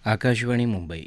आकाशवाणी मुंबई.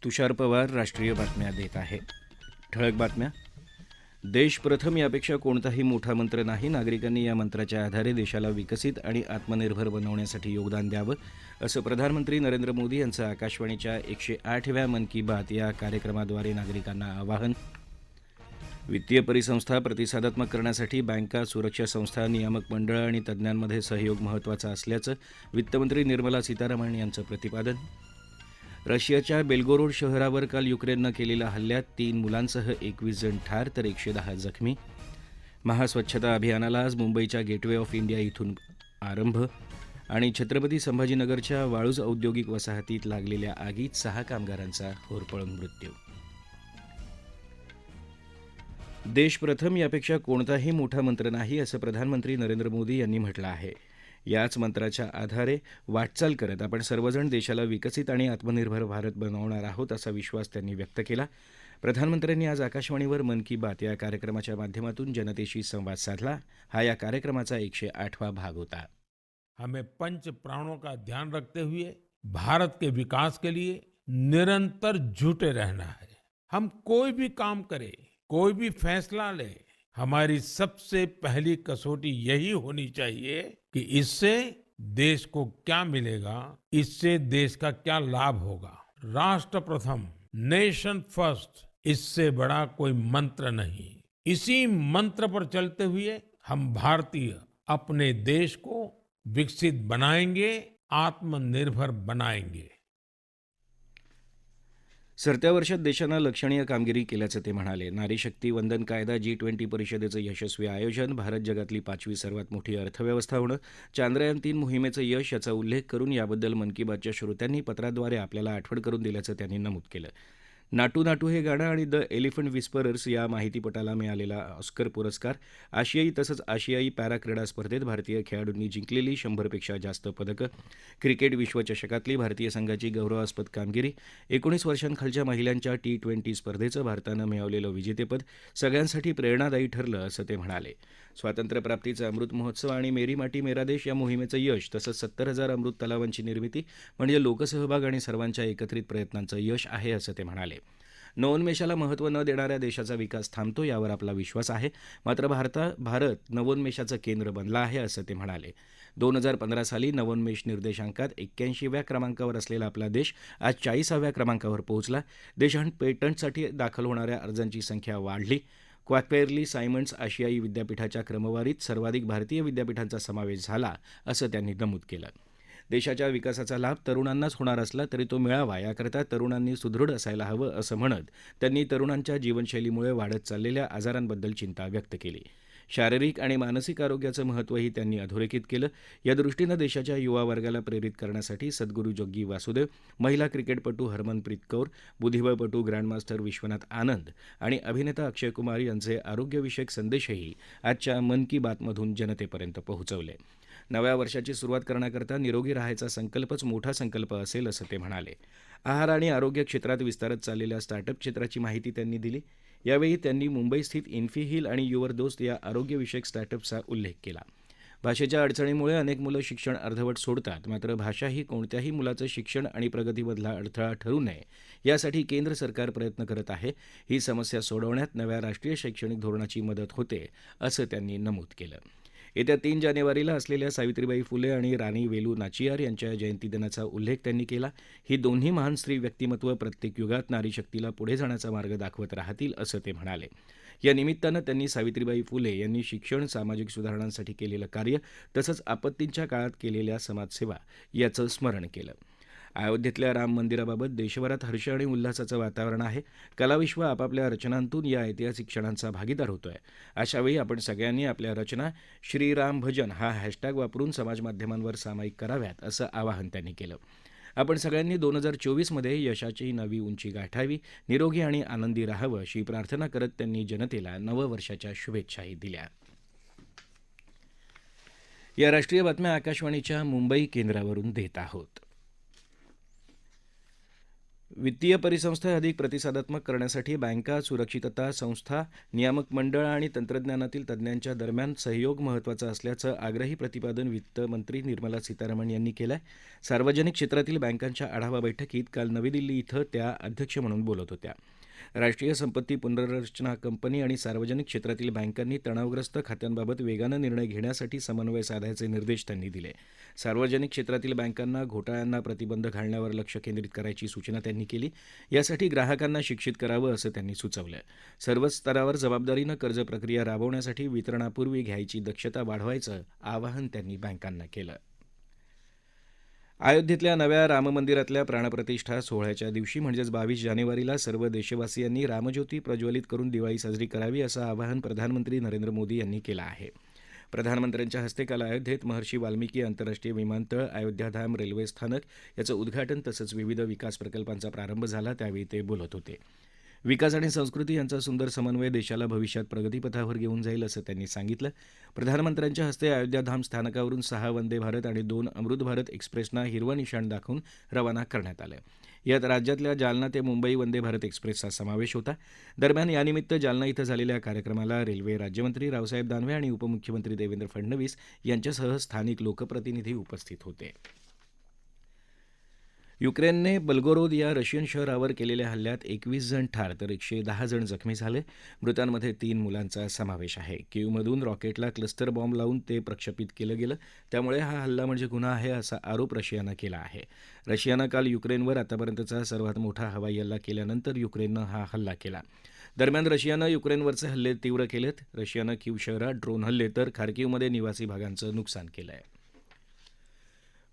तुषार पवार राष्ट्रीय बातम्या देत आहे. ठळक बातम्या. देश प्रथम यापेक्षा कोणताही मोठा मंत्र नाही. नागरिकांनी या मंत्राच्या आधारे देशाला विकसित आणि आत्मनिर्भर बनवण्यासाठी योगदान द्यावं, असं प्रधानमंत्री नरेंद्र मोदी यांचं आकाशवाणीच्या 108व्या मन की बात या कार्यक्रमाद्वारे नागरिकांना आवाहन. वित्तीय परिसंस्था प्रतिसादात्मक करण्यासाठी बँका, सुरक्षा संस्था, नियामक मंडळं आणि तज्ज्ञांमध्ये सहयोग महत्त्वाचा असल्याचं वित्तमंत्री निर्मला सीतारामन यांचं प्रतिपादन. रशियाच्या बेल्गोरोड शहरावर काल युक्रेननं केलेल्या हल्ल्यात 3 मुलांसह 21 जण ठार तर 110 जखमी. महास्वच्छता अभियानाला आज मुंबईच्या गेटवे ऑफ इंडिया इथून आरंभ. आणि छत्रपती संभाजीनगरच्या वाळूज औद्योगिक वसाहतीत लागलेल्या आगीत 6 कामगारांचा होरपळून मृत्यू. देश प्रथम यापेक्षा कोणताही मोठा मंत्र नाही, असं प्रधानमंत्री नरेंद्र मोदी यांनी म्हटलं आहे. याच मंत्राच्या आधारे वाटचाल करत आपण सर्वजण देशाला विकसित आणि आत्मनिर्भर भारत बनवणार आहोत, असा विश्वास त्यांनी व्यक्त केला. प्रधानमंत्र्यांनी आज आकाशवाणीवर मन की बात या कार्यक्रमाच्या माध्यमातून जनतेशी संवाद साधला. हा या कार्यक्रमाचा 108वां भाग होता. हमें पंच प्राणों का ध्यान रखते हुए भारत के विकास के लिए निरंतर जुटे रहना है। हम कोई भी काम करें, कोई भी फैसला लें, हमारी सबसे पहली कसौटी यही होनी चाहिए कि इससे देश को क्या मिलेगा, इससे देश का क्या लाभ होगा। राष्ट्र प्रथम, नेशन फर्स्ट, इससे बड़ा कोई मंत्र नहीं। इसी मंत्र पर चलते हुए हम भारतीय अपने देश को विकसित बनाएंगे, आत्मनिर्भर बनाएंगे. सरत्या वर्षात देशानं लक्षणीय कामगिरी केल्याचं ते म्हणाले. नारी शक्ती वंदन कायदा, G20 परिषदेचं यशस्वी आयोजन, भारत जगातली 5वी सर्वात मोठी अर्थव्यवस्था होणं, चांद्रयान-3 मोहिमेचं यश याचा उल्लेख करून याबद्दल मन की बातच्या श्रोत्यांनी पत्राद्वारे आपल्याला आठवण करून दिल्याचं त्यांनी नमूद केलं. नाटू नाटू हे गाणं आणि द एलिफंट विस्परर्स या माहितीपटाला मिळालेला ऑस्कर पुरस्कार, आशियाई तसंच आशियाई पॅरा क्रीडा स्पर्धेत भारतीय खेळाडूंनी जिंकलेली 100पेक्षा जास्त पदकं, क्रिकेट विश्वचषकातली भारतीय संघाची गौरवास्पद कामगिरी, 19 वर्षांखालच्या महिलांच्या T20 स्पर्धेचं भारतानं मिळवलेलं विजेतेपद सगळ्यांसाठी प्रेरणादायी ठरलं, असं ते म्हणाले. स्वातंत्र्यप्राप्तीचा अमृत महोत्सव आणि मेरी माटी मेरा देश या मोहिमेचं यश तसंच 70,000 अमृत तलावांची निर्मिती म्हणजे लोकसहभाग आणि सर्वांच्या एकत्रित प्रयत्नांचं यश आहे, असं ते म्हणाले. नवोन्मेषाला महत्त्व न देणाऱ्या देशाचा विकास थांबतो, यावर आपला विश्वास आहे. मात्र भारत नवोन्मेषाचं केंद्र बनला आहे, असं ते म्हणाले. 2015 साली नवोन्मेष निर्देशांकात 81व्या क्रमांकावर असलेला आपला देश आज 40व्या क्रमांकावर पोहोचला. देशात पेटंटसाठी दाखल होणाऱ्या अर्जांची संख्या वाढली. क्वाक्पेरली सायमन्स आशियाई विद्यापीठाच्या क्रमवारीत सर्वाधिक भारतीय विद्यापीठांचा समावेश झाला, असं त्यांनी नमूद केलं. देशाच्या विकासाचा लाभ तरुणांनाच होणार असला तरी तो मिळावा, याकरता तरुणांनी सुदृढ असायला हवं, असं म्हणत त्यांनी तरुणांच्या जीवनशैलीमुळे वाढत चाललेल्या आजारांबद्दल चिंता व्यक्त केली. शारीरिक आणि मानसिक आरोग्याचं महत्त्वही त्यांनी अधोरेखित केलं. या दृष्टीनं देशाच्या युवा वर्गाला प्रेरित करण्यासाठी सद्गुरू जग्गी वासुदेव, महिला क्रिकेटपटू हरमनप्रीत कौर, बुद्धिबळपटू ग्रँडमास्टर विश्वनाथ आनंद आणि अभिनेता अक्षय कुमार यांचे आरोग्यविषयक संदेशही आजच्या मन की बातमधून जनतेपर्यंत पोहोचवले. नव्या वर्षाची सुरुवात करण्याकरता निरोगी राहायचा संकल्पच मोठा संकल्प असेल, असं ते म्हणाले. आहार आणि आरोग्य क्षेत्रात विस्तारत चाललेल्या स्टार्टअप क्षेत्राची माहिती त्यांनी दिली. यावेळी त्यांनी मुंबईस्थित इन्फिहील आणि युवर दोस्त या आरोग्यविषयक स्टार्टअप्सचा उल्लेख केला. भाषेच्या अडचणीमुळे अनेक मुलं शिक्षण अर्धवट सोडतात. मात्र भाषा ही कोणत्याही मुलाचं शिक्षण आणि प्रगतीमधला अडथळा ठरू नये, यासाठी केंद्र सरकार प्रयत्न करत आहे. ही समस्या सोडवण्यात नव्या राष्ट्रीय शैक्षणिक धोरणाची मदत होते, असं त्यांनी नमूद केलं. येत्या 3 जानेवारीला असलेल्या सावित्रीबाई फुले आणि राणी वेलू नाचियार यांच्या जयंतीदिनाचा उल्लेख त्यांनी केला. ही दोन्ही महान स्त्री व्यक्तिमत्व प्रत्येक युगात नारीशक्तीला पुढे जाण्याचा मार्ग दाखवत राहतील, असं ते म्हणाले. या निमित्तानं त्यांनी सावित्रीबाई फुले यांनी शिक्षण, सामाजिक सुधारणांसाठी केलेलं कार्य तसंच आपत्तींच्या काळात केलेल्या समाजसेवा याचं स्मरण केलं. अयोध्येतल्या राम मंदिराबाबत देशभरात हर्ष आणि उल्हासाचं वातावरण आहे. कलाविश्व आपापल्या रचनांतून या ऐतिहासिक क्षणांचा भागीदार होतोय. अशावेळी आपण सगळ्यांनी आपल्या रचना श्रीराम भजन हा हॅशटॅग वापरून समाजमाध्यमांवर सामायिक कराव्यात, असं आवाहन त्यांनी केलं. आपण सगळ्यांनी 2024मध्ये यशाची नवी उंची गाठावी, निरोगी आणि आनंदी राहावं, अशी प्रार्थना करत त्यांनी जनतेला नववर्षाच्या शुभेच्छाही दिल्या. या राष्ट्रीय बातम्या आकाशवाणीच्या मुंबई केंद्रावरून देत आहोत. वित्तीय परिसंस्था अधिक प्रतिसादात्मक करण्यासाठी बँका, सुरक्षितता संस्था, नियामक मंडळ आणि तंत्रज्ञानातील तज्ज्ञांच्या दरम्यान सहयोग महत्त्वाचा असल्याचं आग्रही प्रतिपादन वित्तमंत्री निर्मला सीतारामन यांनी केलं आहे. सार्वजनिक क्षेत्रातील बँकांच्या आढावा बैठकीत काल नवी दिल्ली इथं त्या अध्यक्ष म्हणून बोलत होत्या. राष्ट्रीय संपत्ती पुनर्रचना कंपनी आणि सार्वजनिक क्षेत्रातील बँकांनी तणावग्रस्त खात्यांबाबत वेगानं निर्णय घेण्यासाठी समन्वय साधायचे निर्देश त्यांनी दिले. सार्वजनिक क्षेत्रातील बँकांना घोटाळ्यांना प्रतिबंध घालण्यावर लक्ष केंद्रित करायची सूचना त्यांनी केली. यासाठी ग्राहकांना शिक्षित करावं असं त्यांनी सुचवलं. सर्वच स्तरावर जबाबदारीनं कर्ज प्रक्रिया राबवण्यासाठी वितरणापूर्वी घ्यायची दक्षता वाढवायचं आवाहन त्यांनी बँकांना केलं. अयोध्येतल्या नव्या राममंदिरातल्या प्राणप्रतिष्ठा सोहळ्याच्या दिवशी म्हणजेच 22 जानेवारीला सर्व देशवासियांनी रामज्योती प्रज्वलित करून दिवाळी साजरी करावी असं आवाहन प्रधानमंत्री नरेंद्र मोदी यांनी केलं आहे. प्रधानमंत्र्यांच्या हस्ते काल अयोध्येत महर्षी वाल्मिकी आंतरराष्ट्रीय विमानतळ, अयोध्याधाम रेल्वे स्थानक याचं उद्घाटन तसंच विविध विकास प्रकल्पांचा प्रारंभ झाला. त्यावेळी ते बोलत होते. विकास आणि संस्कृती यांचा सुंदर समन्वय देशाला भविष्यात प्रगतीपथावर घेऊन जाईल असं त्यांनी सांगितलं. प्रधानमंत्र्यांच्या हस्ते अयोध्याधाम स्थानकावरून 6 वंदे भारत आणि 2 अमृत भारत एक्सप्रेसना हिरवं निशाण दाखवून रवाना करण्यात आलं. यात राज्यातल्या जालना ते मुंबई वंदे भारत एक्सप्रेसचा समावेश होता. दरम्यान यानिमित्त जालना इथं झालेल्या कार्यक्रमाला रेल्वे राज्यमंत्री रावसाहेब दानवे आणि उपमुख्यमंत्री देवेंद्र फडणवीस यांच्यासह स्थानिक लोकप्रतिनिधी उपस्थित होते. युक्रेनने बल्गोरोद या रशियन शहरावर केलेल्या हल्ल्यात 21 जण ठार तर 110 जण जखमी झाले. मृतांमध्ये 3 मुलांचा समावेश आहे. कीवमधून रॉकेटला क्लस्टर बॉम्ब लावून ते प्रक्षेपित केलं गेलं. त्यामुळे हा हल्ला म्हणजे गुन्हा आहे असा आरोप रशियानं केला आहे. रशियानं काल युक्रेनवर आतापर्यंतचा सर्वात मोठा हवाई हल्ला केल्यानंतर युक्रेननं हा हल्ला केला. दरम्यान रशियानं युक्रेनवरचे हल्ले तीव्र केलेत. रशियानं कीव शहरात ड्रोन हल्ले तर खार्किवमध्ये निवासी भागांचं नुकसान केलं आहे.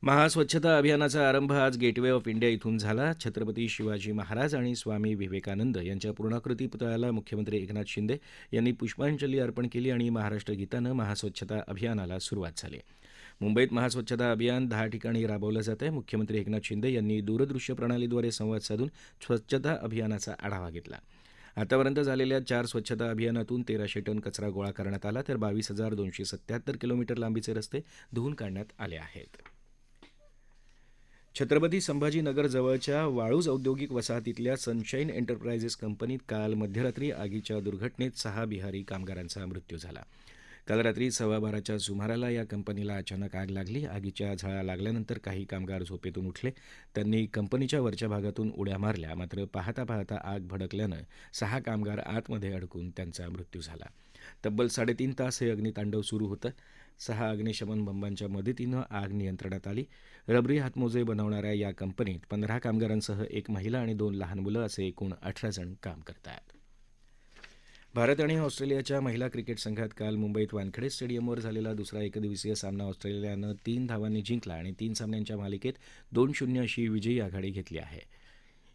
महास्वच्छता अभियानाचा आरंभ आज गेटवे ऑफ इंडिया इथून झाला. छत्रपती शिवाजी महाराज आणि स्वामी विवेकानंद यांच्या पूर्णाकृती पुतळ्याला मुख्यमंत्री एकनाथ शिंदे यांनी पुष्पांजली अर्पण केली आणि महाराष्ट्र गीतानं महास्वच्छता अभियानाला सुरुवात झाली. मुंबईत महास्वच्छता अभियान 10 ठिकाणी राबवलं जात आहे. मुख्यमंत्री एकनाथ शिंदे यांनी दूरदृश्य प्रणालीद्वारे संवाद साधून स्वच्छता अभियानाचा आढावा घेतला. आतापर्यंत झालेल्या 4 स्वच्छता अभियानातून 1300 टन कचरा गोळा करण्यात आला तर 22,277 किलोमीटर लांबीचे रस्ते धुवून काढण्यात आले आहेत. छत्रपती संभाजीनगर जवळच्या वाळूज औद्योगिक वसाहतीतल्या सनशाईन एंटरप्राइजेस कंपनीत काल मध्यरात्री आगीच्या दुर्घटनेत 6 बिहारी कामगारांचा मृत्यू झाला. काल रात्री 12:15च्या सुमाराला या कंपनीला अचानक आग लागली. आगीच्या झळा लागल्यानंतर काही कामगार झोपेतून उठले. त्यांनी कंपनीच्या वरच्या भागातून उड्या मारल्या. मात्र पाहता पाहता आग भडकल्यानं 6 कामगार आतमध्ये अडकून त्यांचा मृत्यू झाला. तब्बल 3.5 तास हे अग्नितांडव सुरू होतं. 6 अग्निशमन बंबांच्या मदतीनं आग नियंत्रणात आली. रबरी हातमोजे बनवणाऱ्या या कंपनीत 15 कामगारांसह 1 महिला आणि 2 लहान मुलं असे एकूण 18 जण काम करतात. भारत आणि ऑस्ट्रेलियाच्या महिला क्रिकेट संघात काल मुंबईत वानखेडे स्टेडियमवर झालेला दुसरा एकदिवसीय सामना ऑस्ट्रेलियानं 3 धावांनी जिंकला आणि 3 सामन्यांच्या मालिकेत 2-0 अशी विजयी आघाडी घेतली आहे.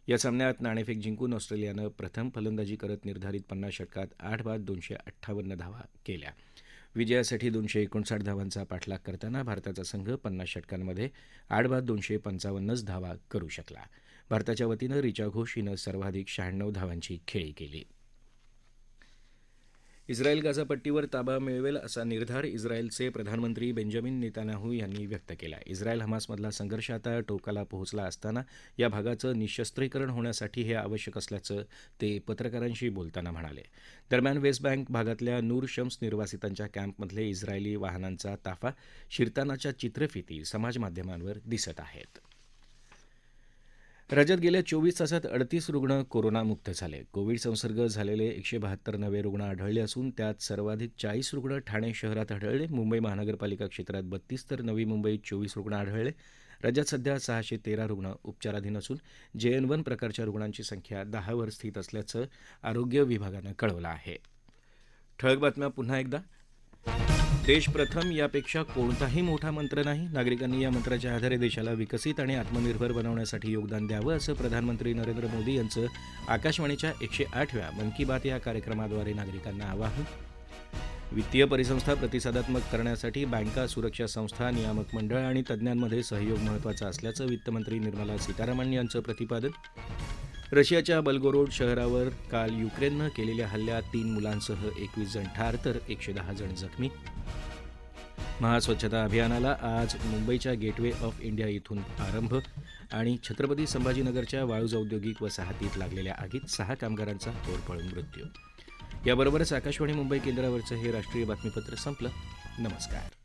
या सामन्यात नाणेफेक जिंकून ऑस्ट्रेलियानं प्रथम फलंदाजी करत निर्धारित 50 षटकात 8 बाद 258 धावा केल्या. विजयासाठी 259 धावांचा पाठलाग करताना भारताचा संघ 50 षटकांमध्ये 8 बाद 255 धावा करू शकला. भारताच्या वतीनं रिचा घोष हिनं सर्वाधिक 96 धावांची खेळी केली. इस्रायल गाझा पट्टीवर ताबा मिळवेल असा निर्धार इस्रायलचे प्रधानमंत्री बेंजामिन नेतान्याहू यांनी व्यक्त केला. इस्रायल हमासमधला संघर्ष आता टोकाला पोहोचला असताना या भागाचं निशस्त्रीकरण होण्यासाठी हे आवश्यक असल्याचं ते पत्रकारांशी बोलताना म्हणाले. दरम्यान वेस्ट बँक भागातल्या नूर शम्स निर्वासितांच्या कॅम्पमधले इस्रायली वाहनांचा ताफा शिरतानाच्या चित्रफिती समाजमाध्यमांवर दिसत आहेत. राज्यात गेल्या 24 तासात 38 रुग्ण कोरोनामुक्त झाले. कोविड संसर्ग झालेले 172 नवे रुग्ण आढळले असून त्यात सर्वाधिक 40 रुग्ण ठाणे शहरात आढळले. मुंबई महानगरपालिका क्षेत्रात 32 तर नवी मुंबईत 24 रुग्ण आढळले. राज्यात सध्या 613 रुग्ण उपचाराधीन असून JN1 प्रकारच्या रुग्णांची संख्या 10 वर स्थित असल्याचं आरोग्य विभागानं कळवलं आहे. ठळक बातम्या पुन्हा एकदा. देश प्रथम यापेक्षा कोणताही मोठा मंत्र नाही. नागरिकांनी या मंत्राच्या आधारे देशाला विकसित आणि आत्मनिर्भर बनवण्यासाठी योगदान द्यावं असं प्रधानमंत्री नरेंद्र मोदी यांचं आकाशवाणीच्या 108व्या मन की बात या कार्यक्रमाद्वारे नागरिकांना आवाहन. वित्तीय परिसंस्था प्रतिसादात्मक करण्यासाठी बँका, सुरक्षा संस्था, नियामक मंडळ आणि तज्ज्ञांमध्ये सहयोग महत्त्वाचा असल्याचं वित्तमंत्री निर्मला सीतारामन यांचं प्रतिपादन. रशियाच्या बल्गोरोड शहरावर काल युक्रेननं केलेल्या हल्ल्यात 3 मुलांसह 21 जण ठार तर 110 जण जखमी. महास्वच्छता अभियानाला आज मुंबईच्या गेटवे ऑफ इंडिया इथून आरंभ. आणि छत्रपती संभाजीनगरच्या वाळूज औद्योगिक वसाहतीत लागलेल्या आगीत 6 कामगारांचा होरपळून मृत्यू. याबरोबरच आकाशवाणी मुंबई केंद्रावरचं हे राष्ट्रीय बातमीपत्र संपलं. नमस्कार.